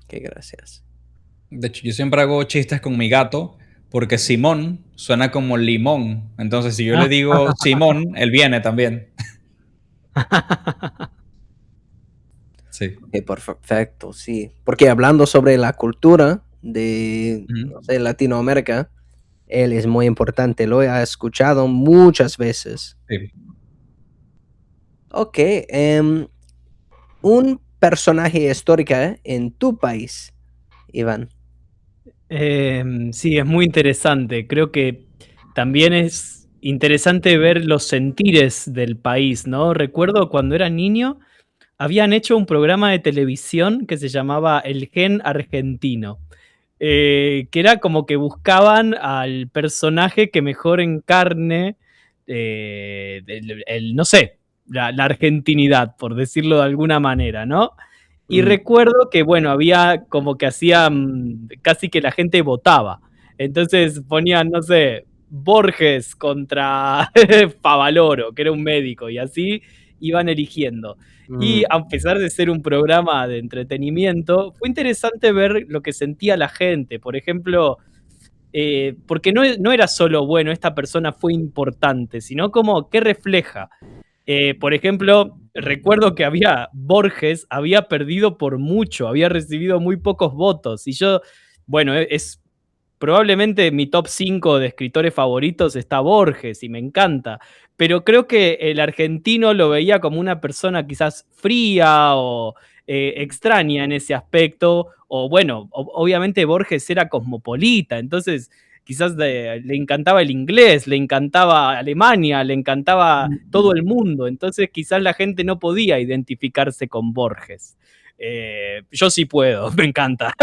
Qué gracias. De hecho, yo siempre hago chistes con mi gato porque Simón suena como limón. Entonces, si yo le digo Simón, él viene también. Sí. Ok, perfecto, sí. Porque hablando sobre la cultura de, Ujú. no sé, Latinoamérica, él es muy importante. Lo he escuchado muchas veces. Sí. Ok, un personaje histórico en tu país, Iván. Sí, es muy interesante. Creo que también es interesante ver los sentires del país, ¿no? Recuerdo cuando era niño, habían hecho un programa de televisión que se llamaba El Gen Argentino, que era como que buscaban al personaje que mejor encarne, no sé, la argentinidad, por decirlo de alguna manera, ¿no? Y recuerdo que, bueno, había como que hacían, casi que la gente votaba. Entonces ponían, no sé, Borges contra Favaloro, que era un médico, y así iban eligiendo. Y a pesar de ser un programa de entretenimiento, fue interesante ver lo que sentía la gente. Por ejemplo, porque no era solo, bueno, esta persona fue importante, sino como qué refleja. Por ejemplo, recuerdo que Borges había perdido por mucho, había recibido muy pocos votos. Y yo, bueno, es probablemente mi top 5 de escritores favoritos está Borges y me encanta. Pero creo que el argentino lo veía como una persona quizás fría o extraña en ese aspecto. O bueno, obviamente Borges era cosmopolita, entonces quizás le encantaba el inglés, le encantaba Alemania, le encantaba todo el mundo. Entonces quizás la gente no podía identificarse con Borges. Yo sí puedo, me encanta.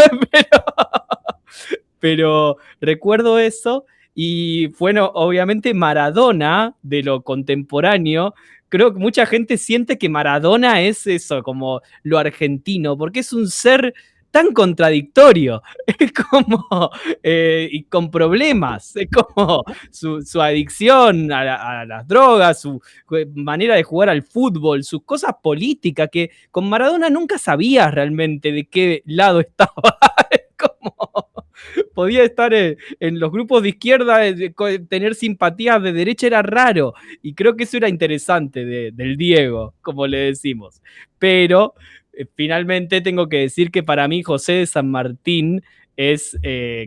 Pero recuerdo eso y bueno, obviamente Maradona, de lo contemporáneo, creo que mucha gente siente que Maradona es eso, como lo argentino, porque es un ser tan contradictorio, es como, y con problemas, es como su adicción a las drogas, su manera de jugar al fútbol, sus cosas políticas, que con Maradona nunca sabías realmente de qué lado estaba, es como podía estar en los grupos de izquierda, tener simpatías de derecha era raro. Y creo que eso era interesante del Diego, como le decimos. Pero finalmente tengo que decir que para mí José de San Martín es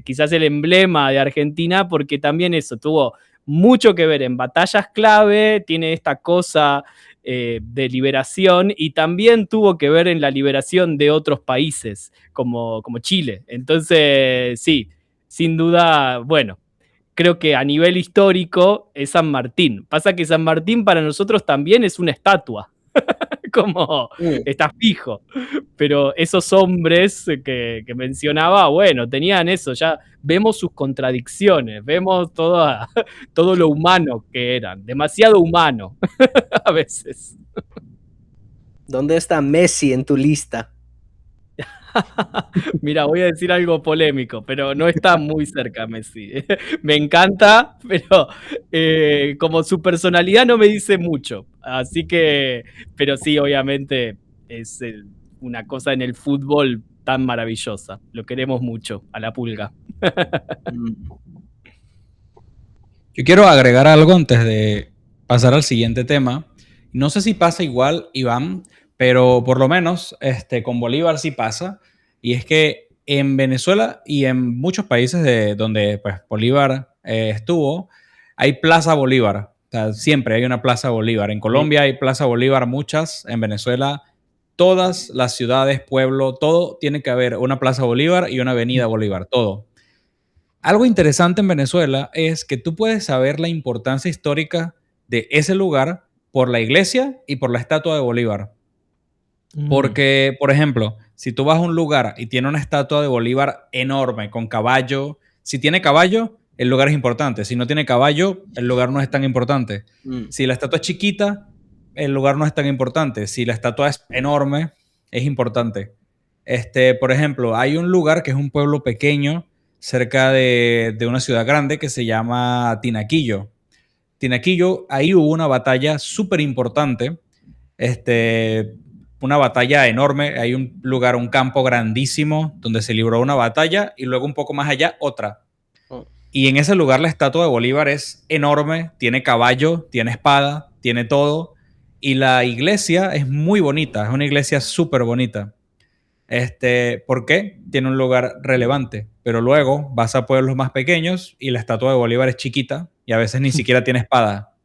quizás el emblema de Argentina, porque también eso tuvo mucho que ver en batallas clave, tiene esta cosa de liberación y también tuvo que ver en la liberación de otros países como Chile. Entonces, sí, sin duda, bueno, creo que a nivel histórico es San Martín. Pasa que San Martín para nosotros también es una estatua, como está fijo. Pero esos hombres que mencionaba, bueno, tenían eso, ya vemos sus contradicciones, vemos todo lo humano que eran, demasiado humano a veces. ¿Dónde está Messi en tu lista? Mira, voy a decir algo polémico, pero no está muy cerca Messi. Me encanta, pero como su personalidad no me dice mucho. Así que, pero sí, obviamente es una cosa en el fútbol tan maravillosa. Lo queremos mucho, a la Pulga. Yo quiero agregar algo antes de pasar al siguiente tema. No sé si pasa igual, Iván, pero por lo menos con Bolívar sí pasa. Y es que en Venezuela y en muchos países donde pues, Bolívar estuvo, hay Plaza Bolívar. O sea, siempre hay una Plaza Bolívar. En Sí. Colombia hay Plaza Bolívar muchas, en Venezuela todas las ciudades, pueblos, todo tiene que haber una Plaza Bolívar y una Avenida Bolívar, todo. Algo interesante en Venezuela es que tú puedes saber la importancia histórica de ese lugar por la iglesia y por la estatua de Bolívar. Porque, por ejemplo, si tú vas a un lugar y tiene una estatua de Bolívar enorme, con caballo, si tiene caballo, el lugar es importante. Si no tiene caballo, el lugar no es tan importante. Si la estatua es chiquita, el lugar no es tan importante. Si la estatua es enorme, es importante. Por ejemplo, hay un lugar que es un pueblo pequeño cerca de una ciudad grande que se llama Tinaquillo. Tinaquillo, ahí hubo una batalla súper importante. Una batalla enorme. Hay un lugar, un campo grandísimo donde se libró una batalla y luego un poco más allá otra. Y en ese lugar la estatua de Bolívar es enorme, tiene caballo, tiene espada, tiene todo. Y la iglesia es muy bonita, es una iglesia súper bonita. ¿Por qué? Tiene un lugar relevante. Pero luego vas a pueblos más pequeños y la estatua de Bolívar es chiquita y a veces ni siquiera tiene espada.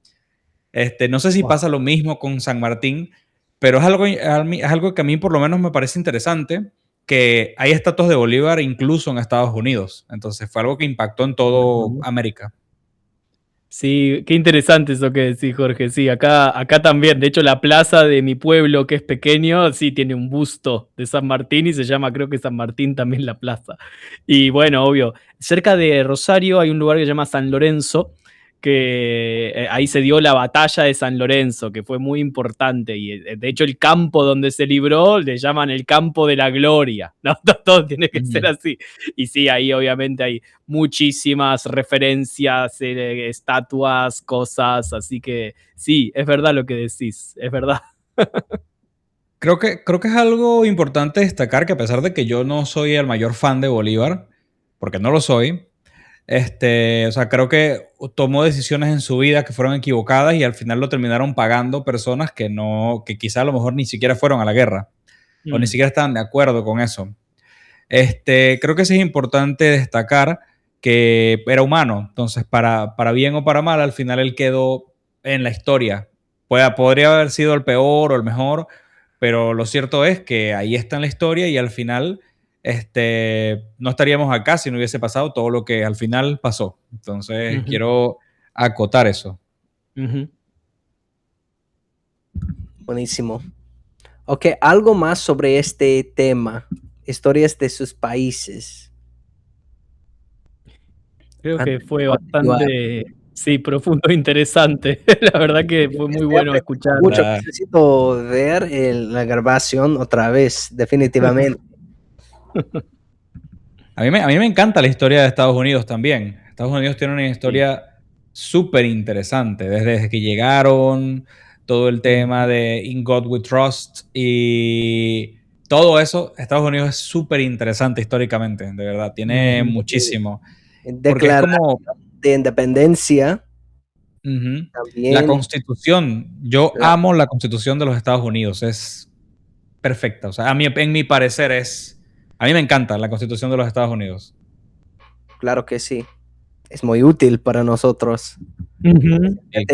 No sé si pasa lo mismo con San Martín, pero es algo que a mí por lo menos me parece interesante, que hay estatuas de Bolívar incluso en Estados Unidos. Entonces fue algo que impactó en todo América. Sí, qué interesante eso que decís, Jorge. Sí, acá también. De hecho, la plaza de mi pueblo, que es pequeño, sí tiene un busto de San Martín y se llama, creo que San Martín también la plaza. Y bueno, obvio, cerca de Rosario hay un lugar que se llama San Lorenzo, que ahí se dio la batalla de San Lorenzo, que fue muy importante. Y de hecho, el campo donde se libró le llaman el campo de la gloria. ¿No? Todo tiene que ser así. Y sí, ahí obviamente hay muchísimas referencias, estatuas, cosas, así que sí, es verdad lo que decís, es verdad. Creo que es algo importante destacar que a pesar de que yo no soy el mayor fan de Bolívar, porque no lo soy, o sea, creo que tomó decisiones en su vida que fueron equivocadas y al final lo terminaron pagando personas que quizá a lo mejor ni siquiera fueron a la guerra o ni siquiera estaban de acuerdo con eso. Creo que sí es importante destacar que era humano. Entonces, para bien o para mal, al final él quedó en la historia. Podría haber sido el peor o el mejor, pero lo cierto es que ahí está en la historia y al final no estaríamos acá si no hubiese pasado todo lo que al final pasó. Entonces, quiero acotar eso. Buenísimo. Ok, algo más sobre este tema. Historias de sus países. Creo que fue bastante, sí, profundo e interesante. La verdad que fue muy bueno escuchar. Necesito ver la grabación otra vez, definitivamente. A mí me encanta la historia de Estados Unidos también. Estados Unidos tiene una historia súper interesante. Desde que llegaron, todo el tema de In God We Trust y todo eso, Estados Unidos es súper interesante históricamente, de verdad. Tiene muchísimo. Porque es como de independencia. También. La Constitución. Yo amo la Constitución de los Estados Unidos. Es perfecta. O sea, en mi parecer a mí me encanta la Constitución de los Estados Unidos. Claro que sí. Es muy útil para nosotros.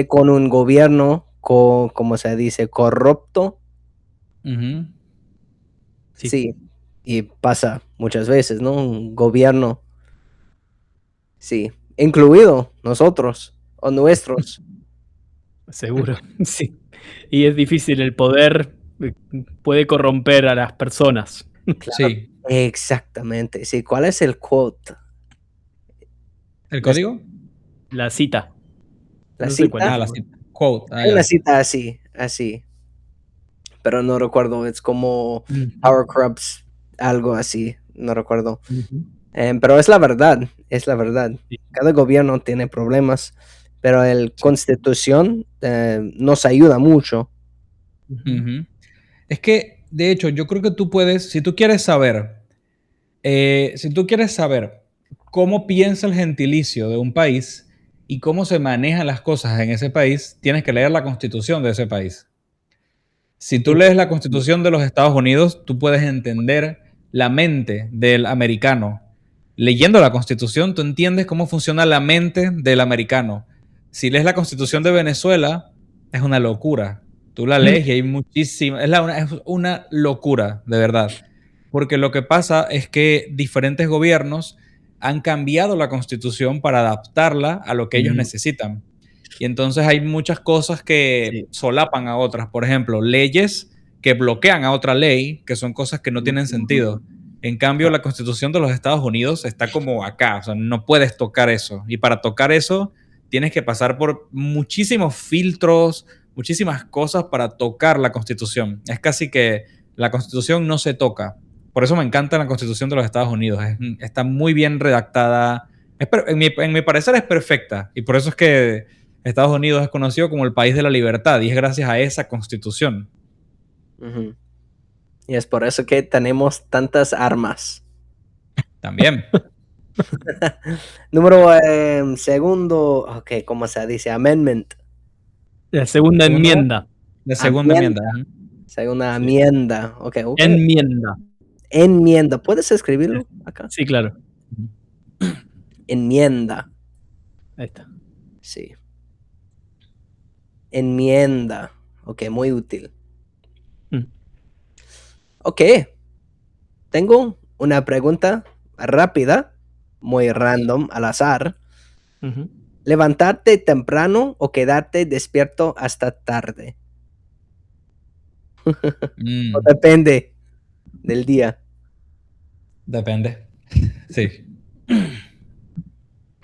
Con un gobierno, como se dice, corrupto. Sí. Y pasa muchas veces, ¿no? Un gobierno, sí, incluido nosotros o nuestros. Seguro, sí. Y es difícil, el poder puede corromper a las personas. Claro, sí. Exactamente. Sí, ¿cuál es el quote? ¿El código? La cita. ¿La cita? Cuál es. La cita. Quote. Hay una cita así. Pero no recuerdo, es como Power Corrupts, algo así, no recuerdo. Pero es la verdad. Sí. Cada gobierno tiene problemas, pero la Constitución nos ayuda mucho. Es que, de hecho, yo creo que tú puedes, si tú quieres saber cómo piensa el gentilicio de un país y cómo se manejan las cosas en ese país, tienes que leer la Constitución de ese país. Si tú lees la Constitución de los Estados Unidos, tú puedes entender la mente del americano. Leyendo la Constitución, tú entiendes cómo funciona la mente del americano. Si lees la Constitución de Venezuela, es una locura. Tú la lees y hay muchísimas. Es una locura, de verdad. Porque lo que pasa es que diferentes gobiernos han cambiado la constitución para adaptarla a lo que ellos necesitan. Y entonces hay muchas cosas que Sí. solapan a otras. Por ejemplo, leyes que bloquean a otra ley, que son cosas que no tienen sentido. En cambio, la Constitución de los Estados Unidos está como acá, o sea, no puedes tocar eso. Y para tocar eso, tienes que pasar por muchísimos filtros, muchísimas cosas para tocar la Constitución. Es casi que la Constitución no se toca. Por eso me encanta la Constitución de los Estados Unidos. Está muy bien redactada. En mi parecer es perfecta. Y por eso es que Estados Unidos es conocido como el país de la libertad. Y es gracias a esa Constitución. Ujú. Y es por eso que tenemos tantas armas. También. Número segundo, ok, ¿cómo se dice? Amendment. La segunda ¿Segunda? enmienda. La segunda enmienda. Segunda Sí. enmienda. Ok, ok. Enmienda. Enmienda. ¿Puedes escribirlo acá? Sí, claro. Enmienda. Ahí está. Sí. Enmienda. Ok, muy útil. Mm. Ok. Tengo una pregunta rápida, muy random, al azar. Ujú. ¿Levantarte temprano o quedarte despierto hasta tarde? Mm, O depende del día. depende. Sí.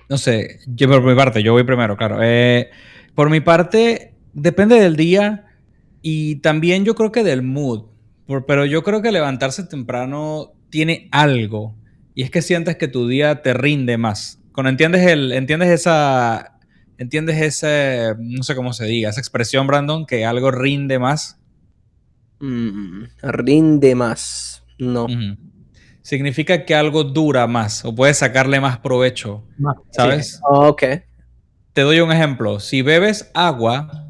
No sé, yo por mi parte, yo voy primero, claro. Por mi parte, depende del día y también yo creo que del mood. Pero yo creo que levantarse temprano tiene algo. Y es que sientes que tu día te rinde más. Cuando entiendes ese, no sé cómo se diga, esa expresión, Brandon, que algo rinde más. Rinde más. No. Ujú. Significa que algo dura más o puedes sacarle más provecho, ¿sabes? Ok. Te doy un ejemplo. Si bebes agua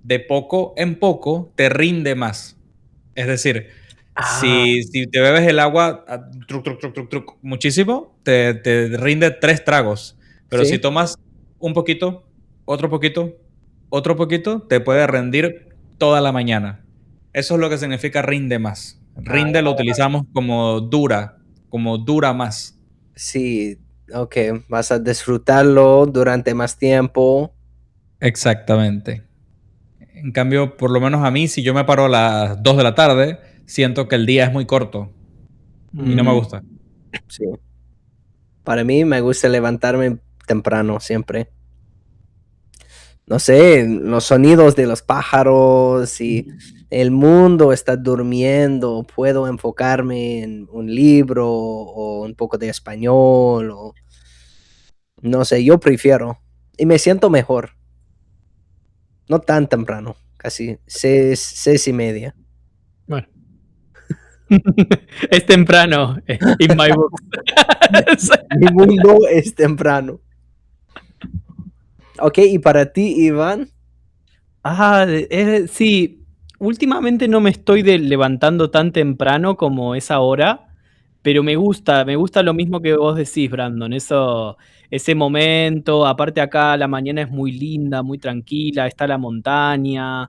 de poco en poco, te rinde más. Es decir, si te bebes el agua muchísimo, te rinde 3 tragos. Pero Sí. si tomas un poquito, otro poquito, te puede rendir toda la mañana. Eso es lo que significa rinde más. Rinde lo utilizamos como dura más. Sí. Ok. Vas a disfrutarlo durante más tiempo. Exactamente. En cambio, por lo menos a mí, si yo me paro a las 2 de la tarde, siento que el día es muy corto y no me gusta. Sí. Para mí me gusta levantarme temprano siempre. No sé, los sonidos de los pájaros y el mundo está durmiendo. Puedo enfocarme en un libro o un poco de español o no sé, yo prefiero y me siento mejor. No tan temprano, casi 6:30. Bueno. Es temprano. In my book. Mi mundo es temprano. Ok, y para ti, Iván. Sí, últimamente no me estoy levantando tan temprano como es ahora, pero me gusta lo mismo que vos decís, Brandon, ese momento, aparte acá la mañana es muy linda, muy tranquila, está la montaña.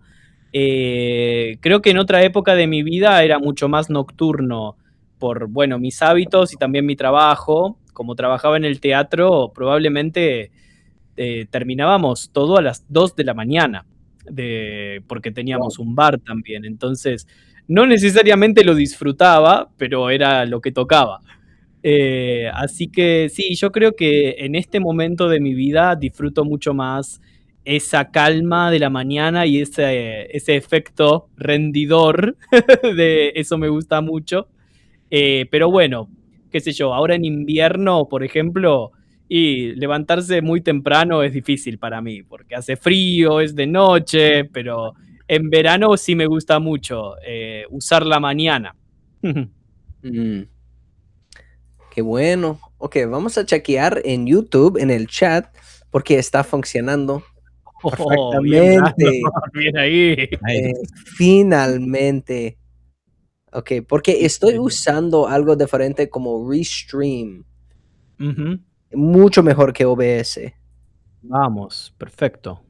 Creo que en otra época de mi vida era mucho más nocturno por, bueno, mis hábitos y también mi trabajo. Como trabajaba en el teatro, probablemente terminábamos todo a las 2 de la mañana, porque teníamos un bar también. Entonces, no necesariamente lo disfrutaba, pero era lo que tocaba. Así que sí, yo creo que en este momento de mi vida disfruto mucho más esa calma de la mañana y ese efecto rendidor, de eso me gusta mucho. Pero bueno, qué sé yo, ahora en invierno, por ejemplo, y levantarse muy temprano es difícil para mí, porque hace frío, es de noche, pero en verano sí me gusta mucho usar la mañana. Mm, qué bueno. Ok, vamos a chequear en YouTube, en el chat, porque está funcionando Oh, bien, Brandon, perfectamente. bien ahí. Finalmente. Ok, porque estoy usando algo diferente como Restream. Ujú. Mucho mejor que OBS. Vamos, perfecto.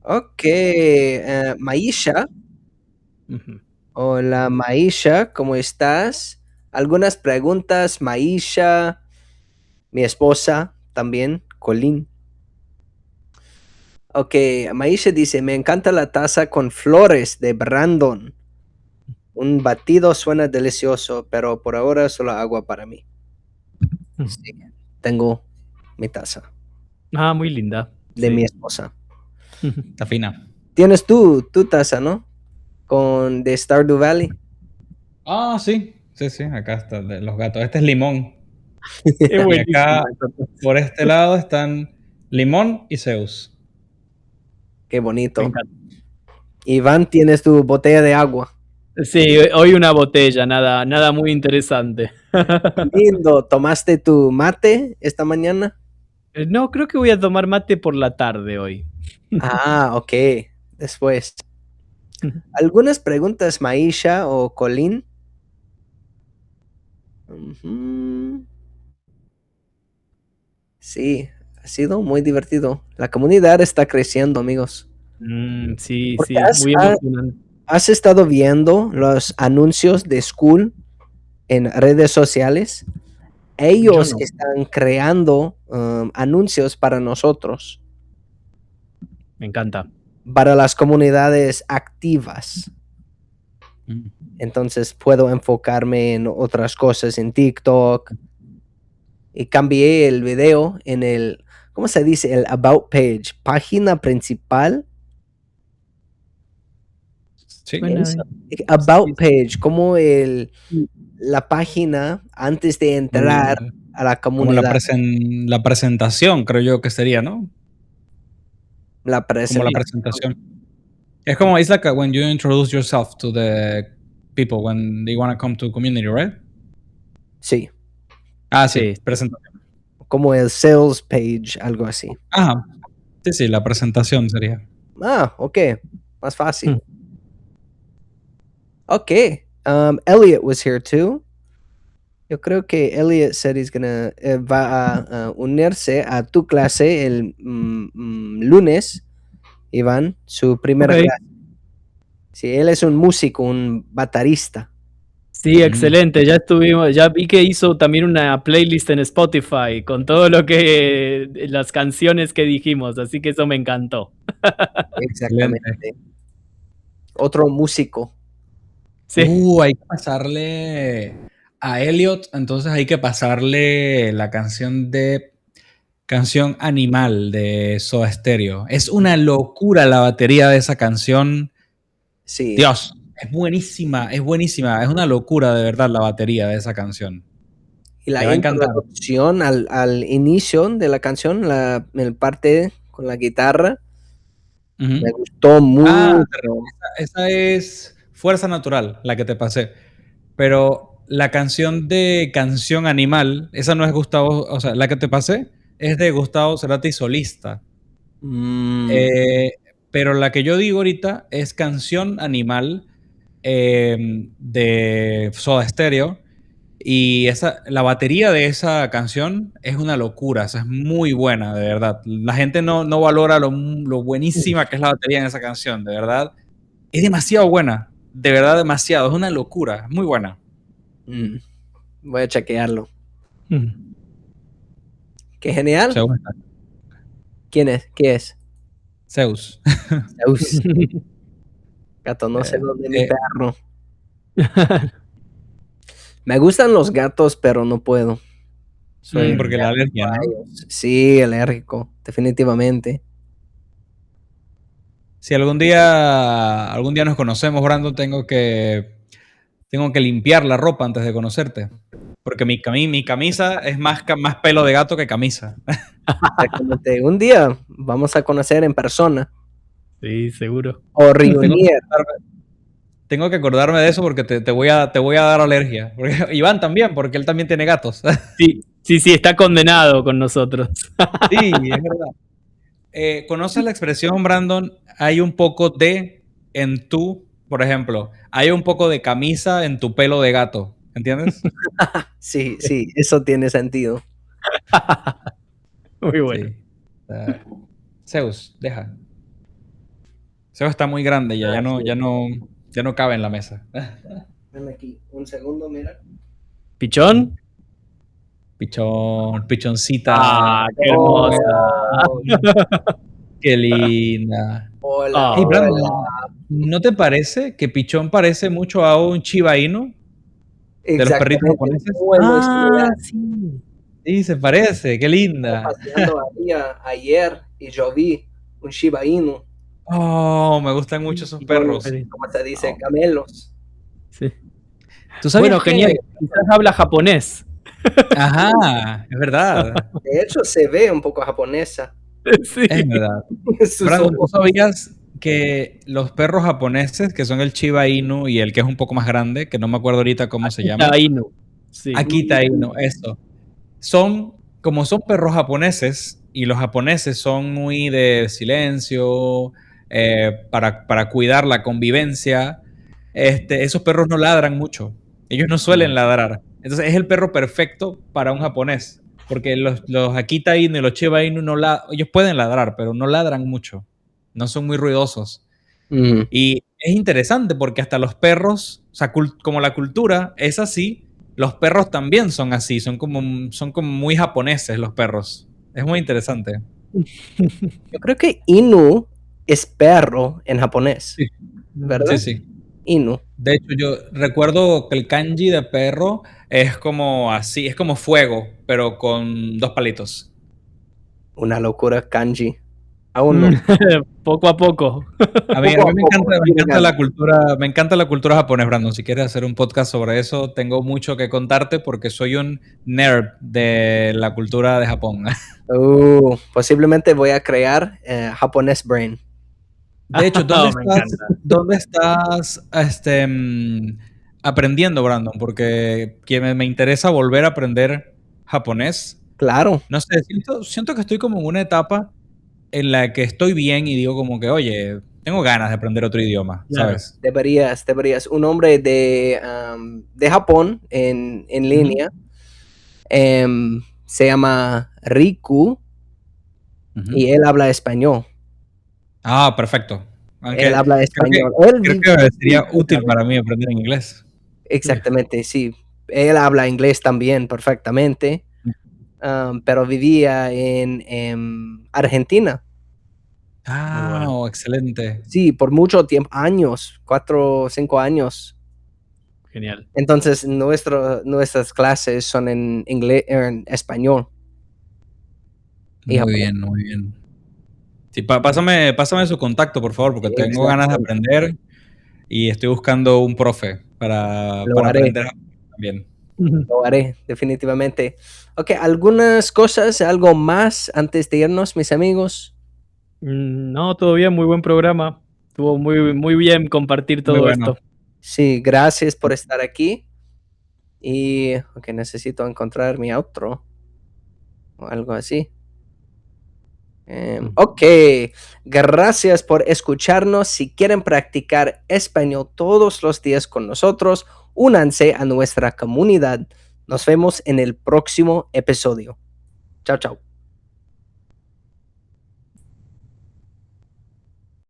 Ok, Maisha. Ujú. Hola, Maisha, ¿cómo estás? Algunas preguntas, Maisha, mi esposa también, Colin. Ok, Maisha dice, me encanta la taza con flores de Brandon. Un batido suena delicioso, pero por ahora solo agua para mí. Sí, tengo mi taza Ah, muy linda. de Sí. mi esposa. Está fina. Tienes tu taza, ¿no? Con de Stardew Valley. Ah, sí. Sí, sí, acá está de los gatos. Este es limón. Es Y acá, buenísima esa taza. por este lado, están Limón y Zeus. Qué Me bonito. encanta. Iván, tienes tu botella de agua. Sí, hoy una botella, nada muy interesante. Lindo. ¿Tomaste tu mate esta mañana? No, creo que voy a tomar mate por la tarde hoy. Ah, ok. Después. ¿Algunas preguntas, Maisha o Colin? Ujú. Sí, ha sido muy divertido. La comunidad está creciendo, amigos. Sí, Porque sí, muy emocionante. has estado viendo los anuncios de School en redes sociales. Yo Ellos no. están creando anuncios para nosotros, Me encanta. para las comunidades activas. Mm. Entonces puedo enfocarme en otras cosas en TikTok. Y cambié el video en el, ¿cómo se dice? El About Page, página principal. Sí. Suena Eso. bien. About Sí, Page, como la página antes de entrar El- a la Como comunidad. la presentación, creo yo que sería, ¿no? La Como la presentación. presentación. Es como, it's like when you introduce yourself to the people when they want to come to community, right? Sí, Ah, sí, sí. presentación. como el Sales Page, algo así. Ajá. Sí, sí, la presentación sería. Ah, ok, más fácil. Mm. Ok, Elliot was here too. Yo creo que Elliot said va a unirse a tu clase el lunes, Iván, su primera Ok. clase. Sí, él es un músico, un baterista. Sí, excelente. Ya vi que hizo también una playlist en Spotify con todo lo que las canciones que dijimos, así que eso me encantó. Excelente. Exactamente. Otro músico. Sí. Hay que pasarle a Elliot, entonces hay que pasarle la canción Animal de Soda Stereo. Es una locura la batería de esa canción. Sí. Dios, es buenísima, es buenísima. Es una locura de verdad la batería de esa canción. Y la Le va a encantar. introducción al inicio de la canción, el parte con la guitarra, Ujú. me gustó Ah, mucho. esa es Fuerza Natural, la que te pasé. Pero la canción de Canción Animal, esa no es Gustavo, o sea, la que te pasé es de Gustavo Cerati solista. Mm, Eh, pero la que yo digo ahorita es Canción Animal de Soda Stereo. Y la batería de esa canción es una locura, o sea, es muy buena, de verdad. La gente no valora lo buenísima que es la batería en esa canción, de verdad. Es demasiado buena, de verdad demasiado, es una locura, es muy buena. mm, voy a chequearlo. Mm. Qué genial. Zeus está. ¿Quién es? ¿Qué es? Zeus. Zeus. Gato, no sé Eh, dónde mi eh, perro. Me gustan los gatos, pero no puedo. Soy porque la alérgico alergia, a ¿no? ellos. Sí, alérgico, definitivamente. Si algún día nos conocemos, Brandon, tengo que limpiar la ropa antes de conocerte. Porque mi camisa es más pelo de gato que camisa. Exactamente. Un día vamos a conocer en persona Sí, seguro. o Tengo que reunir. acordarme, tengo que acordarme de eso porque te voy a dar alergia. Porque, Iván también, porque él también tiene gatos. Sí, sí, sí, está condenado con nosotros. Sí, es verdad. ¿Conoces la expresión, Brandon? Hay un poco de en tu, por ejemplo, hay un poco de camisa en tu pelo de gato. ¿Entiendes? Sí, sí, eso tiene sentido. Muy bueno. Sí. Zeus, deja. Seba está muy grande ya, Ah, ya no cabe en la mesa. Ven aquí, un segundo, mira. ¿Pichón? Pichoncita. ¡Ah, qué hermosa! Oh, Qué linda. hola, Ah. Hey, Brandon, hola. ¿no te parece que Pichón parece mucho a un Shiba Inu de los perritos Exactamente, japoneses? muy similar. Sí. Sí, se parece, qué Estaba linda. paseando ahí ayer y yo vi un Shiba Inu Oh, me gustan mucho esos con, perros. ¿cómo se dice? Oh. Camelos. Sí. ¿Tú sabías Bueno, que... genial. Quizás habla japonés. Ajá, es verdad, De hecho, se ve un poco japonesa. Sí. es verdad. Sus Brandon, ¿tú ojos. sabías que los perros japoneses, que son el Shiba Inu y el que es un poco más grande, que no me acuerdo ahorita cómo se llama, Akita Inu. Sí. Akita Inu, eso, como son perros japoneses y los japoneses son muy de silencio, para cuidar la convivencia, esos perros no ladran mucho, ellos no suelen ladrar, entonces es el perro perfecto para un japonés, porque los Akita Inu y los Shiba Inu ellos pueden ladrar, pero no ladran mucho, no son muy ruidosos. Mm. Y es interesante porque hasta los perros, o sea, como la cultura es así, los perros también son así, son como muy japoneses los perros. Es muy interesante. Yo creo que Inu es perro en japonés, Sí, ¿verdad? sí, sí. Inu. De hecho, yo recuerdo que el kanji de perro es como así, es como fuego, pero con dos palitos. Una locura kanji. Aún no. Poco a poco. A mí Poco a me poco, encanta, tiene ganas. me encanta la cultura japonesa, Brandon. Si quieres hacer un podcast sobre eso, tengo mucho que contarte porque soy un nerd de la cultura de Japón. Posiblemente voy a crear japonés brain. De hecho, Me encanta. ¿dónde estás aprendiendo, Brandon? Porque me interesa volver a aprender japonés. Claro, No sé, siento que estoy como en una etapa en la que estoy bien y digo como que, oye, tengo ganas de aprender otro idioma, Claro. ¿sabes? deberías. Un hombre de Japón en línea se llama Riku Ujú. y él habla español. Ah, perfecto. Él Aunque habla creo que, español. Él creo vive que sería útil para mí aprender inglés. exactamente, sí. Él habla inglés también perfectamente, pero vivía en Argentina. Ah, Muy bueno. excelente. Sí, por mucho tiempo, años, 4 o 5 años. Genial. Entonces, nuestras clases son en inglés, en español y Muy japonés. bien, muy bien. Sí, pásame su contacto, por favor, porque tengo ganas de Exactamente. aprender y estoy buscando un profe Lo para haré, aprender también. lo haré, definitivamente. Ok, algunas cosas, algo más antes de irnos, mis amigos. No, todo bien, muy buen programa. Estuvo muy bien compartir Muy todo bueno. esto. Sí, gracias por estar aquí. Y ok, necesito encontrar mi outro o algo así. Ok, gracias por escucharnos. Si quieren practicar español todos los días con nosotros, únanse a nuestra comunidad. Nos vemos en el próximo episodio. Chao, chao.